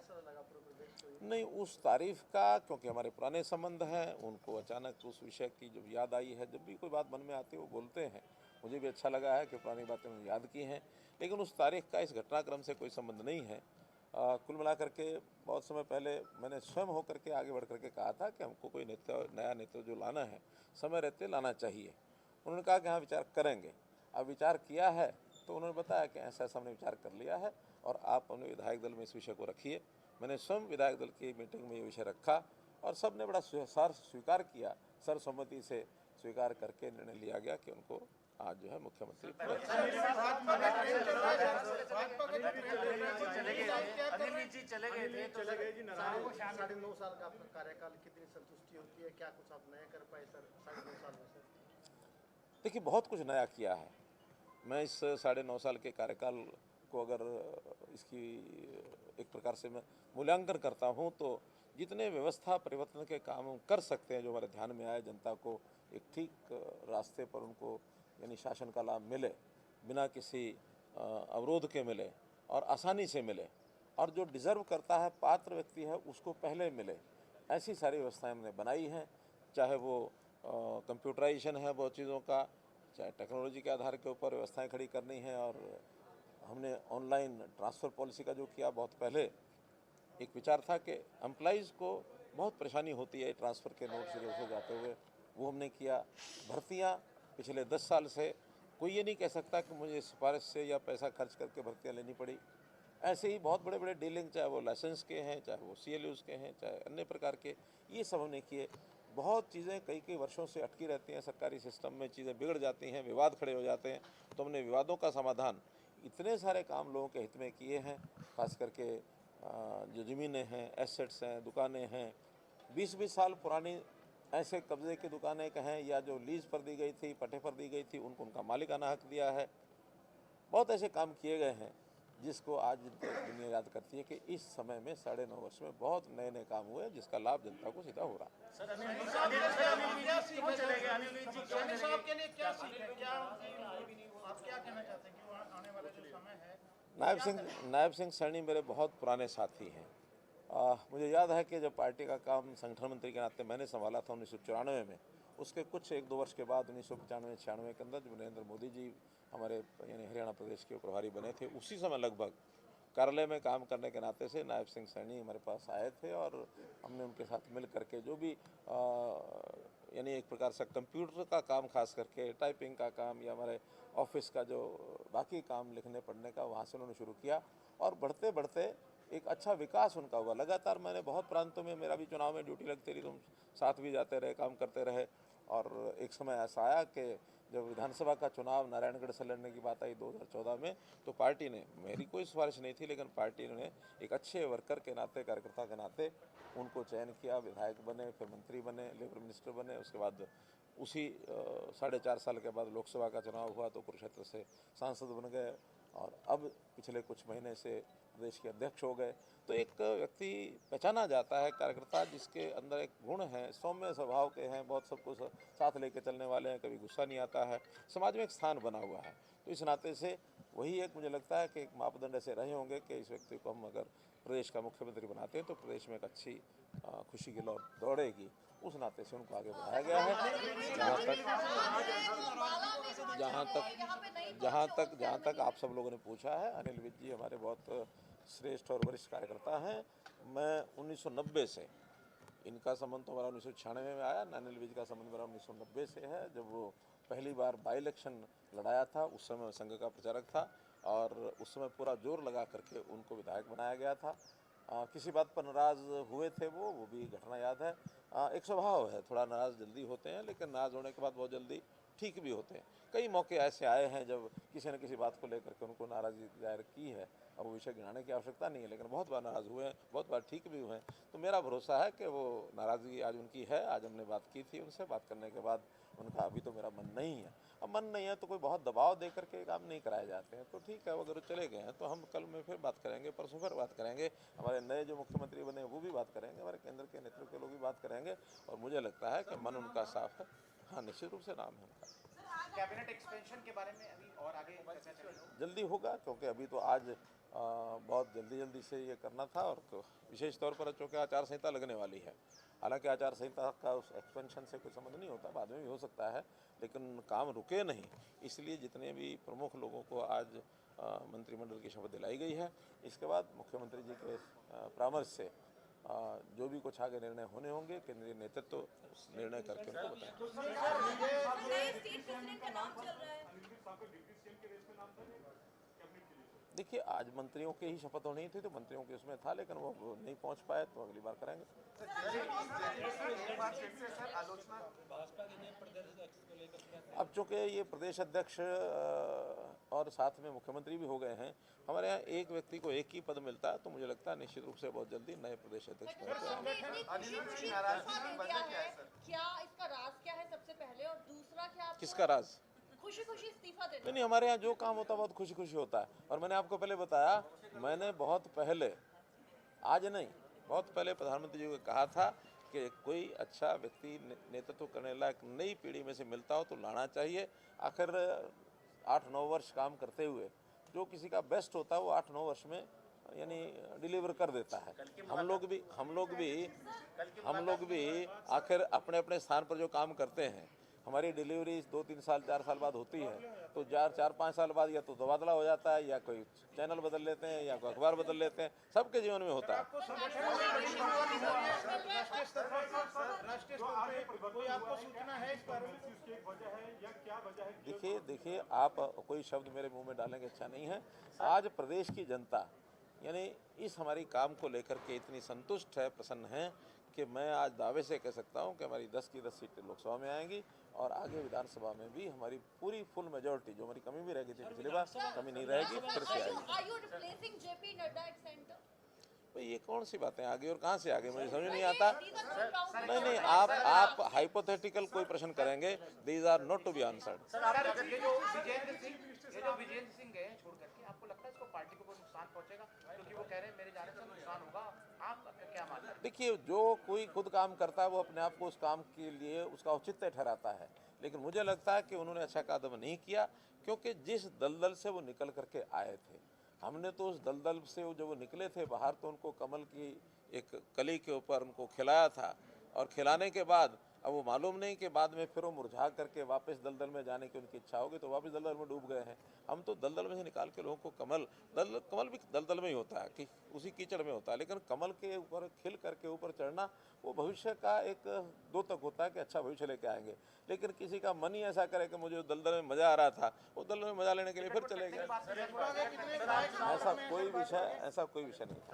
कैसा लगा पूरे प्रदेश को? नहीं, उस तारीफ का, क्योंकि हमारे पुराने संबंध हैं, उनको अचानक उस विषय की जब याद आई है, जब भी कोई बात मन में आती है वो बोलते हैं। मुझे भी अच्छा लगा है कि पुरानी बातें उन्होंने याद की हैं, लेकिन उस तारीख का इस घटनाक्रम से कोई संबंध नहीं है। कुल मिलाकर के बहुत समय पहले मैंने स्वयं होकर के आगे बढ़ करके कहा था कि हमको कोई नया नेतृत्व जो लाना है समय रहते लाना चाहिए। उन्होंने कहा कि हाँ विचार करेंगे। अब विचार किया है तो उन्होंने बताया कि ऐसा ऐसा हमने विचार कर लिया है और आप अपने विधायक दल में इस विषय को रखिए। मैंने स्वयं विधायक दल की मीटिंग में ये विषय रखा और सब ने बड़ा स्वीकार किया, सर्वसम्मति से स्वीकार करके निर्णय लिया गया कि उनको आज जो है मुख्यमंत्री अनिल जी चले गए थे तो 9.5 साल का आपका कार्यकाल, कितनी संतुष्टि होती है? क्या कुछ आप नया कर पाए सर 9.5 साल में? सर देखिए, बहुत कुछ नया किया है। मैं इस 9.5 साल के कार्यकाल को अगर इसकी एक प्रकार से मैं मूल्यांकन करता हूँ तो जितने व्यवस्था परिवर्तन के काम हम कर सकते हैं, जो हमारे ध्यान में आए, जनता को एक ठीक रास्ते पर उनको यानी शासन का लाभ मिले, बिना किसी अवरोध के मिले और आसानी से मिले, और जो डिज़र्व करता है, पात्र व्यक्ति है, उसको पहले मिले, ऐसी सारी व्यवस्थाएं हमने बनाई हैं। चाहे वो कंप्यूटराइजेशन है बहुत चीज़ों का, चाहे टेक्नोलॉजी के आधार के ऊपर व्यवस्थाएं खड़ी करनी है, और हमने ऑनलाइन ट्रांसफ़र पॉलिसी का जो किया, बहुत पहले एक विचार था कि एम्प्लॉइज़ को बहुत परेशानी होती है ट्रांसफ़र के नोट सीधे से जाते हुए, वो हमने किया। भर्तियां पिछले 10 साल से कोई ये नहीं कह सकता कि मुझे सिफारिश से या पैसा खर्च करके भर्तियां लेनी पड़ी। ऐसे ही बहुत बड़े बड़े डीलिंग, चाहे वो लाइसेंस के हैं, चाहे वो CLUs के हैं, चाहे अन्य प्रकार के, ये सब हमने किए। बहुत चीज़ें कई कई वर्षों से अटकी रहती हैं सरकारी सिस्टम में, चीज़ें बिगड़ जाती हैं, विवाद खड़े हो जाते हैं, तो हमने विवादों का समाधान इतने सारे काम लोगों के हित में किए हैं। खास करके जो ज़मीनें हैं, एसेट्स हैं, दुकानें हैं, 20-20 साल पुरानी ऐसे कब्जे की दुकानें कहें या जो लीज पर दी गई थी, पट्टे पर दी गई थी, उनको उनका मालिकाना हक दिया है। बहुत ऐसे काम किए गए हैं जिसको आज दुनिया याद करती है कि इस समय में 9.5 वर्ष में बहुत नए नए काम हुए जिसका लाभ जनता को सीधा हो रहा है। नायब सिंह सैनी मेरे बहुत पुराने साथी हैं। मुझे याद है कि जब पार्टी का काम संगठन मंत्री के नाते मैंने संभाला था 1994 में, उसके कुछ 1-2 वर्ष के बाद 1995-96 के अंदर जब नरेंद्र मोदी जी हमारे यानी हरियाणा प्रदेश के प्रभारी बने थे, उसी समय लगभग कार्यालय में काम करने के नाते से नायब सिंह सैनी हमारे पास आए थे और हमने उनके साथ मिल करके जो भी यानी एक प्रकार से कंप्यूटर का काम, खास करके टाइपिंग का काम या हमारे ऑफिस का जो बाकी काम लिखने पढ़ने का, वहाँ से उन्होंने शुरू किया और बढ़ते बढ़ते एक अच्छा विकास उनका हुआ। लगातार मैंने बहुत प्रांतों में, मेरा भी चुनाव में ड्यूटी लगती रही, तुम साथ भी जाते रहे, काम करते रहे। और एक समय ऐसा आया कि जब विधानसभा का चुनाव नारायणगढ़ से लड़ने की बात आई 2014 में, तो पार्टी ने, मेरी कोई सिफारिश नहीं थी, लेकिन पार्टी ने एक अच्छे वर्कर के नाते, कार्यकर्ता के नाते उनको चयन किया, विधायक बने, फिर मंत्री बने, लेबर मिनिस्टर बने। उसके बाद उसी 4.5 साल के बाद लोकसभा का चुनाव हुआ तो कुरुक्षेत्र से सांसद बन गए और अब पिछले कुछ महीने से प्रदेश के अध्यक्ष हो गए। तो एक व्यक्ति पहचाना जाता है, कार्यकर्ता जिसके अंदर एक गुण है, सौम्य स्वभाव के हैं, बहुत सबको साथ लेके चलने वाले हैं, कभी गुस्सा नहीं आता है, समाज में एक स्थान बना हुआ है। तो इस नाते से वही एक, मुझे लगता है कि एक मापदंड ऐसे रहे होंगे कि इस व्यक्ति को हम अगर प्रदेश का मुख्यमंत्री बनाते हैं तो प्रदेश में एक अच्छी खुशी की लौ दौड़ेगी। उस नाते से उनको आगे बढ़ाया गया है। जहाँ तक आप सब लोगों ने पूछा है, अनिल विज जी हमारे बहुत श्रेष्ठ और वरिष्ठ कार्यकर्ता हैं। मैं 1990 से, इनका संबंध तो हमारा 1996 में आया, अनिल विज का संबंध मेरा 1990 से है। जब वो पहली बार बाई इलेक्शन लड़ाया था, उस समय संघ का प्रचारक था और उस समय पूरा जोर लगा करके उनको विधायक बनाया गया था। किसी बात पर नाराज़ हुए थे वो भी घटना याद है। एक स्वभाव है, थोड़ा नाराज़ जल्दी होते हैं, लेकिन नाराज़ होने के बाद बहुत जल्दी ठीक भी होते हैं। कई मौके ऐसे आए हैं जब किसी न किसी बात को लेकर के उनको नाराज़गी जाहिर की है। अब वो विषय गिनाने की आवश्यकता नहीं है, लेकिन बहुत बार नाराज़ हुए हैं, बहुत बार ठीक भी हुए हैं। तो मेरा भरोसा है कि वो नाराज़गी आज उनकी है। आज हमने बात की थी उनसे, बात करने के बाद उनका अभी तो मेरा मन नहीं है। अब मन नहीं है तो कोई बहुत दबाव दे करके काम नहीं कराए जाते हैं। तो ठीक है, अगर वो चले गए हैं तो हम कल में फिर बात करेंगे, परसों फिर बात करेंगे, हमारे नए जो मुख्यमंत्री बने वो भी बात करेंगे, हमारे केंद्र के नेतृत्व के लोग भी बात करेंगे और मुझे लगता है कि मन उनका साफ है। हाँ, निश्चित रूप से नाम है उनका। कैबिनेट एक्सपेंशन के बारे में अभी और आगे चर्चा चलेगी? जल्दी होगा, क्योंकि अभी तो आज बहुत जल्दी से ये करना था, और विशेष तौर पर चूँकि आचार संहिता लगने वाली है। हालांकि आचार संहिता का उस एक्सपेंशन से कोई संबंध नहीं होता, बाद में भी हो सकता है, लेकिन काम रुके नहीं। इसलिए जितने भी प्रमुख लोगों को आज मंत्रिमंडल की शपथ दिलाई गई है, इसके बाद मुख्यमंत्री जी के परामर्श से जो भी कुछ आगे निर्णय होने होंगे, केंद्रीय नेतृत्व उस निर्णय करके उनको बताएंगे। देखिए, आज मंत्रियों के ही शपथ होनी थी, तो मंत्रियों के उसमें था, लेकिन वो नहीं पहुंच पाए, तो अगली बार करेंगे। अब चूँकि ये प्रदेश अध्यक्ष और साथ में मुख्यमंत्री भी हो गए हैं, हमारे यहाँ एक व्यक्ति को एक ही पद मिलता है, तो मुझे लगता है निश्चित रूप से बहुत जल्दी नए प्रदेश अध्यक्ष क्या इसका राज क्या है सबसे पहले, और दूसरा क्या किसका राज? खुशी इस्तीफा देना? नहीं, हमारे यहाँ जो काम होता है बहुत खुशी होता है। और मैंने आपको पहले बताया, मैंने बहुत पहले, आज नहीं, बहुत पहले प्रधानमंत्री जी को कहा था कि कोई अच्छा व्यक्ति नेतृत्व करने लायक नई पीढ़ी में से मिलता हो तो लाना चाहिए। आखिर 8-9 वर्ष काम करते हुए जो किसी का बेस्ट होता है वो 8-9 वर्ष में यानी डिलीवर कर देता है। हम लोग भी आखिर अपने अपने स्थान पर जो काम करते हैं, हमारी डिलीवरी 2-3 साल 4 साल बाद होती है, तो 4-5 साल बाद या तो तबादला हो जाता है, या कोई चैनल बदल लेते हैं, या कोई अखबार बदल लेते हैं। सबके जीवन में होता है। देखिए, आप कोई शब्द मेरे मुंह में डालेंगे अच्छा नहीं है। आज प्रदेश की जनता यानी इस हमारी काम को लेकर के इतनी संतुष्ट है, प्रसन्न है, कि मैं आज दावे से कह सकता हूं कि हमारी 10 की 10 सीटें लोकसभा में आएंगी, और आगे विधानसभा में भी हमारी पूरी फुल मेजोरिटी, जो हमारी कमी भी रह गई थी पिछली बार, कमी नहीं रहेगी, फिर से आएगी। भाई ये कौन सी बातें आ गई और कहाँ से आ गई, मुझे समझ नहीं आता। नहीं, आप हाइपोथेटिकल कोई प्रश्न करेंगे, these are not to be answered. ये जो विजेंद्र सिंह गए छोड़ करके, आपको लगता है इसको पार्टी को कोई नुकसान पहुंचेगा? क्योंकि वो कह रहे हैं मेरे जाने से नुकसान होगा, आप क्या मानते हैं? देखिए, जो कोई खुद काम करता है वो अपने आप को उस काम के लिए उसका औचित्य ठहराता है, लेकिन मुझे लगता है कि उन्होंने अच्छा कदम नहीं किया, क्योंकि जिस दलदल से वो निकल करके आए थे, हमने तो उस दलदल से जब वो निकले थे बाहर, तो उनको कमल की एक कली के ऊपर उनको खिलाया था, और खिलाने के बाद अब वो मालूम नहीं कि बाद में फिर वो मुरझा करके वापस दलदल में जाने की उनकी इच्छा होगी, तो वापस दलदल में डूब गए हैं। हम तो दलदल में से निकाल के लोगों को कमल भी दलदल में ही होता है, कि उसी कीचड़ में होता है, लेकिन कमल के ऊपर खिल करके ऊपर चढ़ना वो भविष्य का एक द्योतक होता है कि अच्छा भविष्य लेके आएंगे। लेकिन किसी का मन ही ऐसा करे कि मुझे दलदल में मज़ा आ रहा था, वो दलदल में मज़ा लेने के लिए फिर चले गए। ऐसा कोई विषय नहीं था।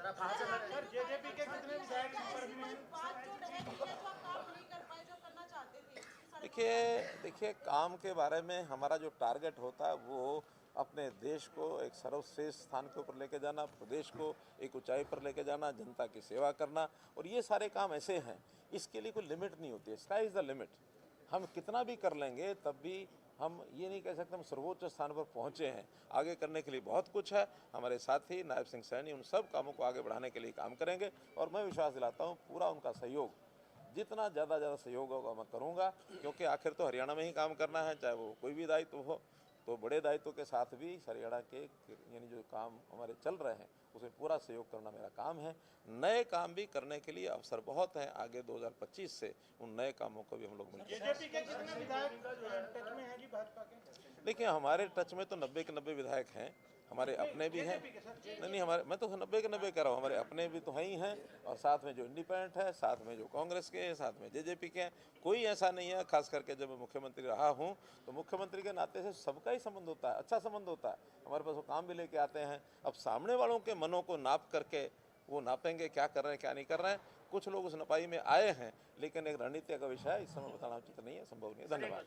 देखिए, काम के बारे में हमारा जो टारगेट होता है वो अपने देश को एक सर्वश्रेष्ठ स्थान के ऊपर लेके जाना, प्रदेश को एक ऊंचाई पर लेके जाना, जनता की सेवा करना, और ये सारे काम ऐसे हैं, इसके लिए कोई लिमिट नहीं होती है। Sky is the limit. हम कितना भी कर लेंगे तब भी हम ये नहीं कह सकते हम सर्वोच्च स्थान पर पहुँचे हैं। आगे करने के लिए बहुत कुछ है। हमारे साथी नायब सिंह सैनी उन सब कामों को आगे बढ़ाने के लिए काम करेंगे, और मैं विश्वास दिलाता हूँ पूरा उनका सहयोग, जितना ज़्यादा सहयोग होगा मैं करूँगा, क्योंकि आखिर तो हरियाणा में ही काम करना है, चाहे वो कोई भी दायित्व हो। तो बड़े दायित्व के साथ भी हरियाणा के यानी जो काम हमारे चल रहे हैं उसमें पूरा सहयोग करना मेरा काम है। नए काम भी करने के लिए अवसर बहुत हैं। आगे 2025 से उन नए कामों को भी हम लोग मिलकर देखिए, हमारे टच में तो 90 के 90 विधायक हैं, हमारे अपने भी हैं। नहीं, हमारे, मैं तो 90 के 90 कह रहा हूँ, हमारे अपने भी तो हैं ही हैं, और साथ में जो इंडिपेंडेंट है, साथ में जो कांग्रेस के हैं, साथ में जेजेपी के हैं। कोई ऐसा नहीं है, खास करके जब मैं मुख्यमंत्री रहा हूँ तो मुख्यमंत्री के नाते से सबका ही संबंध होता है, अच्छा संबंध होता है। हमारे पास वो काम भी लेके आते हैं। अब सामने वालों के मनों को नाप करके वो नापेंगे क्या कर रहे हैं क्या नहीं कर रहे हैं। कुछ लोग उस नपाई में आए हैं, लेकिन एक रणनीति का विषय है, इस समय बताना उचित नहीं है, संभव नहीं है। धन्यवाद।